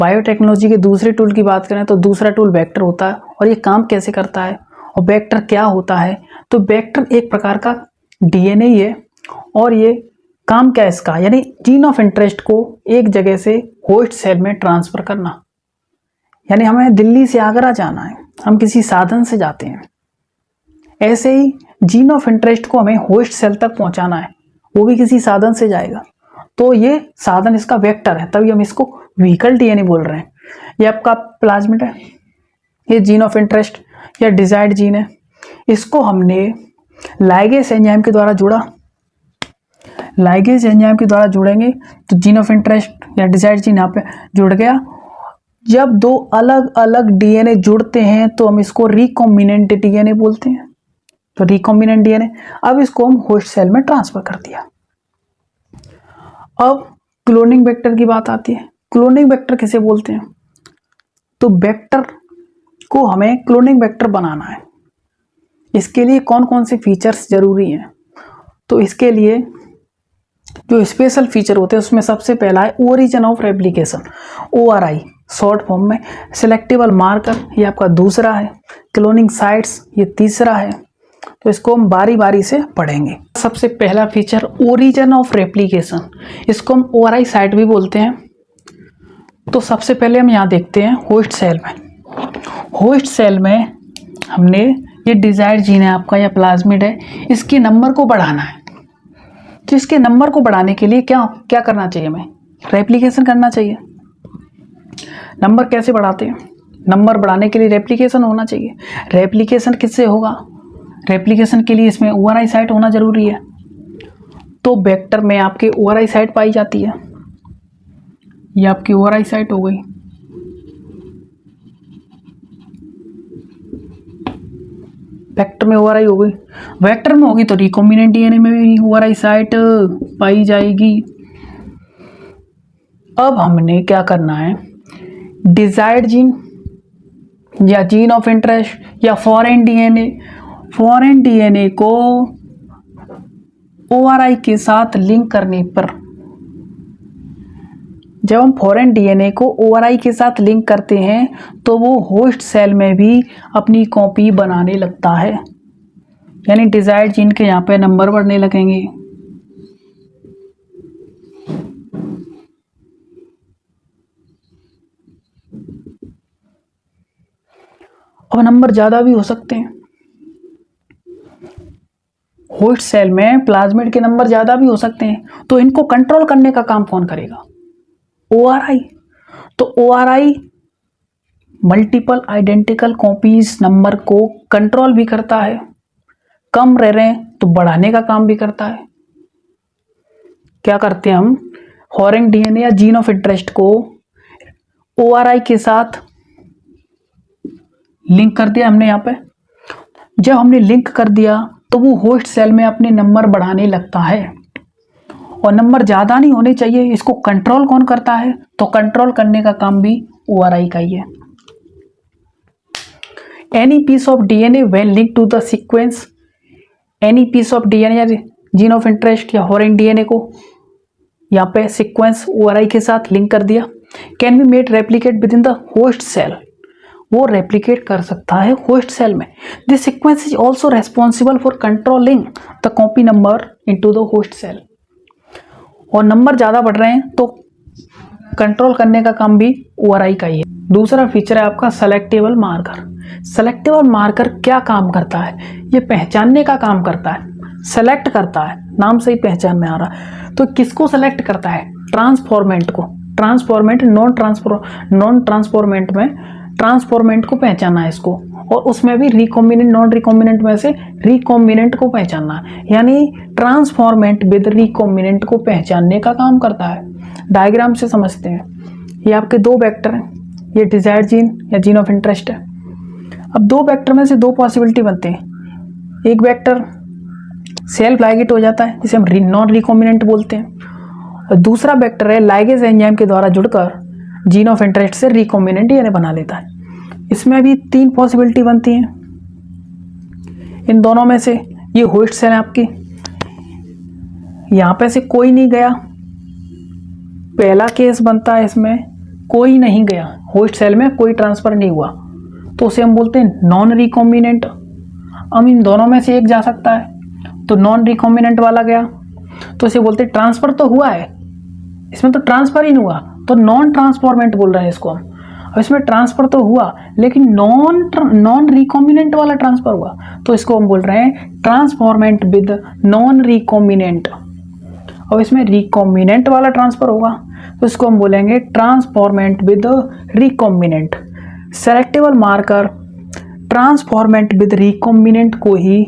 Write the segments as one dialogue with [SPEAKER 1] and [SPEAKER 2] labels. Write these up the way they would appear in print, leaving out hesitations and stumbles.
[SPEAKER 1] Biotechnology के दूसरे tool की बात करें तो दूसरा टूल वेक्टर होता है। और ये काम कैसे करता है और वेक्टर क्या होता है, तो वेक्टर एक प्रकार का डीएनए ही है। और ये काम क्या है इसका, यानी जीन ऑफ इंटरेस्ट को एक जगह से होस्ट सेल में ट्रांसफर करना। यानी हमें दिल्ली से आगरा जाना है, हम किसी साधन से जाते हैं, ऐसे ही जीन ऑफ इंटरेस्ट को हमें होस्ट सेल तक पहुंचाना है, वो भी किसी साधन से जाएगा। तो ये साधन इसका वेक्टर है, तभी हम इसको व्हीकल डीएनए बोल रहे हैं। ये आपका प्लाज्मिड है, ये जीन ऑफ इंटरेस्ट या डिजायर्ड जीन है। इसको हमने लाइगेज एंजाइम के द्वारा जोड़ा। लाइगेज एंजाइम के द्वारा जोड़ेंगे तो जीन ऑफ इंटरेस्ट या डिजायर्ड जीन यहाँ पे जुड़ गया। जब दो अलग अलग डीएनए जुड़ते हैं तो हम इसको रिकॉम्बिनेंट डीएनए बोलते हैं। तो रिकॉम्बिनेंट डीएनए, अब इसको हम होस्ट सेल में ट्रांसफर कर दिया। अब क्लोनिंग वेक्टर की बात आती है। क्लोनिंग वेक्टर किसे बोलते हैं, तो वेक्टर को हमें क्लोनिंग वेक्टर बनाना है। इसके लिए कौन कौन से फीचर्स जरूरी हैं, तो इसके लिए जो स्पेशल फीचर होते हैं उसमें सबसे पहला है origin of replication, ORI short form में। सिलेक्टेबल मार्कर ये आपका दूसरा है, क्लोनिंग साइट्स ये तीसरा है। तो इसको हम बारी बारी से पढ़ेंगे। सबसे पहला फीचर ओरिजिन ऑफ रेप्लिकेशन, इसको हम ORI साइट भी बोलते हैं। तो सबसे पहले हम यहाँ देखते हैं होस्ट सेल में। होस्ट सेल में हमने ये डिजायर्ड जीन है आपका या प्लाज्मिड है, इसके नंबर को बढ़ाना है। तो इसके नंबर को बढ़ाने के लिए क्या क्या करना चाहिए, हमें रेप्लिकेशन करना चाहिए। नंबर कैसे बढ़ाते हैं, नंबर बढ़ाने के लिए रेप्लिकेशन होना चाहिए। रेप्लिकेशन किससे होगा, रेप्लिकेशन के लिए इसमें ORI साइट होना जरूरी है। तो वेक्टर में आपके ORI साइट पाई जाती है, ये आपकी ORI साइट हो गई। वेक्टर में ORI हो गई, वेक्टर में होगी तो रिकॉम्बिनेंट डीएनए में भी ORI साइट पाई जाएगी। अब हमने क्या करना है, डिजायर्ड जीन या जीन ऑफ इंटरेस्ट या फॉरेन डीएनए को ORI के साथ लिंक करने पर, जब हम फॉरेन डीएनए को ORI के साथ लिंक करते हैं तो वो होस्ट सेल में भी अपनी कॉपी बनाने लगता है। यानी डिजायर्ड जीन के यहाँ पे नंबर बढ़ने लगेंगे। और नंबर ज़्यादा भी हो सकते हैं। होस्ट सेल में प्लाज्मिड के नंबर ज़्यादा भी हो सकते हैं। तो इनको कंट्रोल करने का काम कौन करेगा, ORI। तो ORI multiple identical copies number को कंट्रोल भी करता है, कम रह रहे हैं तो बढ़ाने का काम भी करता है। क्या करते हैं हम, फॉरेन डीएनए या जीन ऑफ इंटरेस्ट को ORI के साथ लिंक कर दिया हमने यहाँ पे। जब हमने लिंक कर दिया तो वो होस्ट सेल में अपने नंबर बढ़ाने लगता है। और नंबर ज़्यादा नहीं होने चाहिए। इसको कंट्रोल कौन करता है, तो कंट्रोल करने का काम भी ORI का ही है। Any piece of DNA when link to the sequence, any piece of DNA या जीन ऑफ इंटरेस्ट या फॉरेन डीएनए को यहाँ पे सीक्वेंस ORI के साथ लिंक कर दिया, can be made replicate within the host cell, वो रेप्लिकेट कर सकता है होस्ट सेल में। This sequence is also responsible for controlling the copy number into the host cell. और नंबर ज़्यादा बढ़ रहे हैं तो कंट्रोल करने का काम भी ORI का ही है। दूसरा फीचर है आपका सेलेक्टेबल मार्कर। सेलेक्टेबल मार्कर क्या काम करता है, ये पहचानने का काम करता है, सेलेक्ट करता है, नाम से ही पहचान में आ रहा है। तो किसको सेलेक्ट करता है, ट्रांसफॉर्मेंट को। ट्रांसफॉर्मेंट नॉन ट्रांसफॉर्मेंट में ट्रांसफॉर्मेंट को पहचानना है इसको, और उसमें भी रिकॉम्बिनेंट नॉन रिकॉम्बिनेंट में से रिकॉम्बिनेंट को पहचानना है। यानी ट्रांसफॉर्मेंट विद रिकॉम्बिनेंट को पहचानने का काम करता है। डायग्राम से समझते हैं, ये आपके दो वेक्टर हैं, ये डिजायर्ड जीन या जीन ऑफ इंटरेस्ट है। अब दो वेक्टर में से दो पॉसिबिलिटी बनते हैं। एक वेक्टर सेल्फ लाइगेट हो जाता है जिसे हम नॉन रिकॉम्बिनेंट बोलते हैं, और दूसरा वेक्टर है लाइगेज एंजाइम के द्वारा जुड़कर जीन ऑफ इंटरेस्ट से रिकॉम्बिनेंट डीएनए बना लेता है। इसमें भी तीन पॉसिबिलिटी बनती हैं। इन दोनों में से ये होस्ट सेल है आपकी, यहाँ पे से कोई नहीं गया, पहला केस बनता है इसमें कोई नहीं गया, होस्ट सेल में कोई ट्रांसफर नहीं हुआ, तो उसे हम बोलते हैं नॉन रिकॉम्बिनेंट। अब इन दोनों में से एक जा सकता है, तो नॉन रिकॉम्बिनेंट वाला गया, तो इसे बोलते हैं ट्रांसफर तो हुआ है, इसमें तो ट्रांसफर ही नहीं हुआ, तो नॉन ट्रांसफॉर्मेंट बोल रहे हैं इसको हम। अब इसमें ट्रांसफर तो हुआ लेकिन नॉन रिकॉम्बिनेंट वाला ट्रांसफर हुआ, तो इसको हम बोल रहे हैं ट्रांसफॉर्मेंट विद नॉन रिकॉम्बिनेंट। और इसमें रिकॉम्बिनेंट वाला ट्रांसफर होगा, तो इसको हम बोलेंगे transformant with recombinant. Selectable marker transformant with recombinant को ही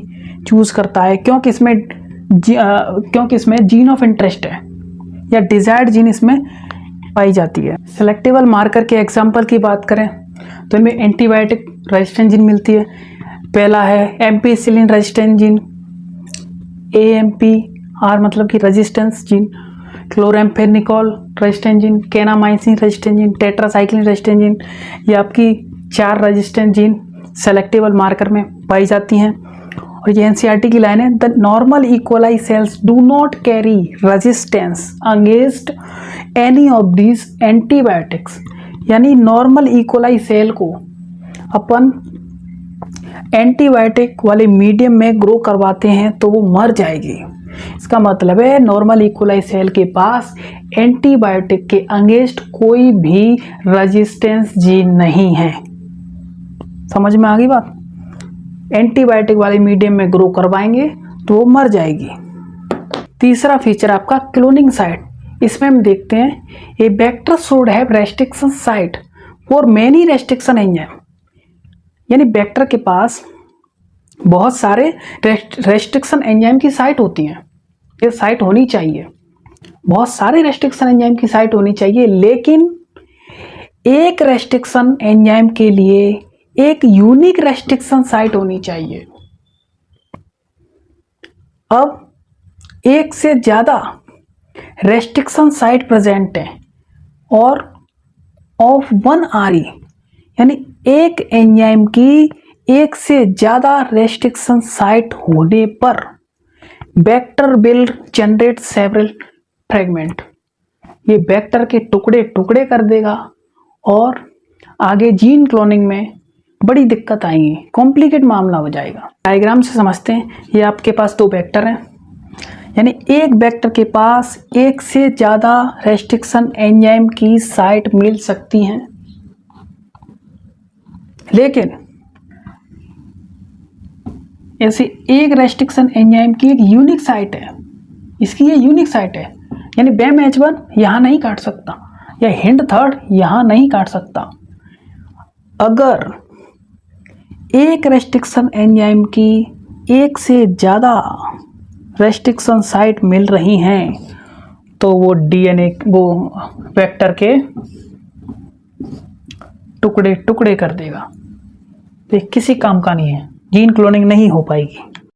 [SPEAKER 1] चूज करता है, क्योंकि इसमें जीन ऑफ इंटरेस्ट है या डिजायर्ड जीन इसमें पाई जाती है। सेलेक्टेबल मार्कर के एग्जाम्पल की बात करें तो इनमें एंटीबायोटिक रेजिस्टेंट जीन मिलती है। पहला है एम्पीसिलिन रेजिस्टेंट जीन, AMPR मतलब कि resistance gene, chloramphenicol resistant gene, kanamycin resistant gene, tetracycline resistant gene, ये आपकी 4 रेजिस्टेंट जीन सेलेक्टेबल मार्कर में पाई जाती हैं। और ये NCERT की लाइन है, the normal E coli cells do not carry resistance against any of these antibiotics. यानी नॉर्मल इक्वलाई सेल को अपन एंटीबायोटिक वाले मीडियम में ग्रो करवाते हैं तो वो मर जाएगी। इसका मतलब है नॉर्मल इक्वलाई सेल के पास एंटीबायोटिक के अगेंस्ट कोई भी रेजिस्टेंस जीन नहीं है। समझ में आ गई बात? एंटीबायोटिक वाले मीडियम में ग्रो करवाएंगे तो वो मर जाएगी। तीसरा फीचर आपका क्लोनिंग साइट। इसमें हम देखते हैं a vector should have restriction site for many restriction enzyme. यानी वेक्टर के पास बहुत सारे रेस्ट्रिक्शन एंजाइम की साइट होती हैं, ये साइट होनी चाहिए, बहुत सारे रेस्ट्रिक्शन एंजाइम की साइट होनी चाहिए, लेकिन एक रेस्ट्रिक्शन एंजाइम के लिए एक यूनिक रेस्ट्रिक्शन साइट होनी चाहिए। अब एक से ज्यादा रेस्ट्रिक्शन साइट प्रेजेंट है और ऑफ 1 RE, यानी एक एंजाइम की एक से ज्यादा रेस्ट्रिक्शन साइट होने पर vector will generate several fragment. ये वेक्टर के टुकड़े टुकड़े कर देगा और आगे जीन क्लोनिंग में बड़ी दिक्कत आएंगी, कॉम्प्लिकेट मामला हो जाएगा। डायग्राम से समझते हैं। ये आपके पास 2 वेक्टर हैं, यानी एक वेक्टर के पास एक से ज़्यादा रेस्ट्रिक्शन एंजाइम की साइट मिल सकती हैं, लेकिन ऐसे एक रेस्ट्रिक्शन एंजाइम की एक यूनिक साइट है, इसकी ये यूनिक साइट है, यानी BAM-H1 यहाँ नहीं काट सकता या HindIII यहाँ नहीं काट सकता। अगर एक रेस्ट्रिक्शन एंजाइम की एक से ज़्यादा रेस्ट्रिक्शन साइट मिल रही हैं तो वो DNA वो वेक्टर के टुकड़े टुकड़े कर देगा, तो किसी काम का नहीं है, जीन क्लोनिंग नहीं हो पाएगी।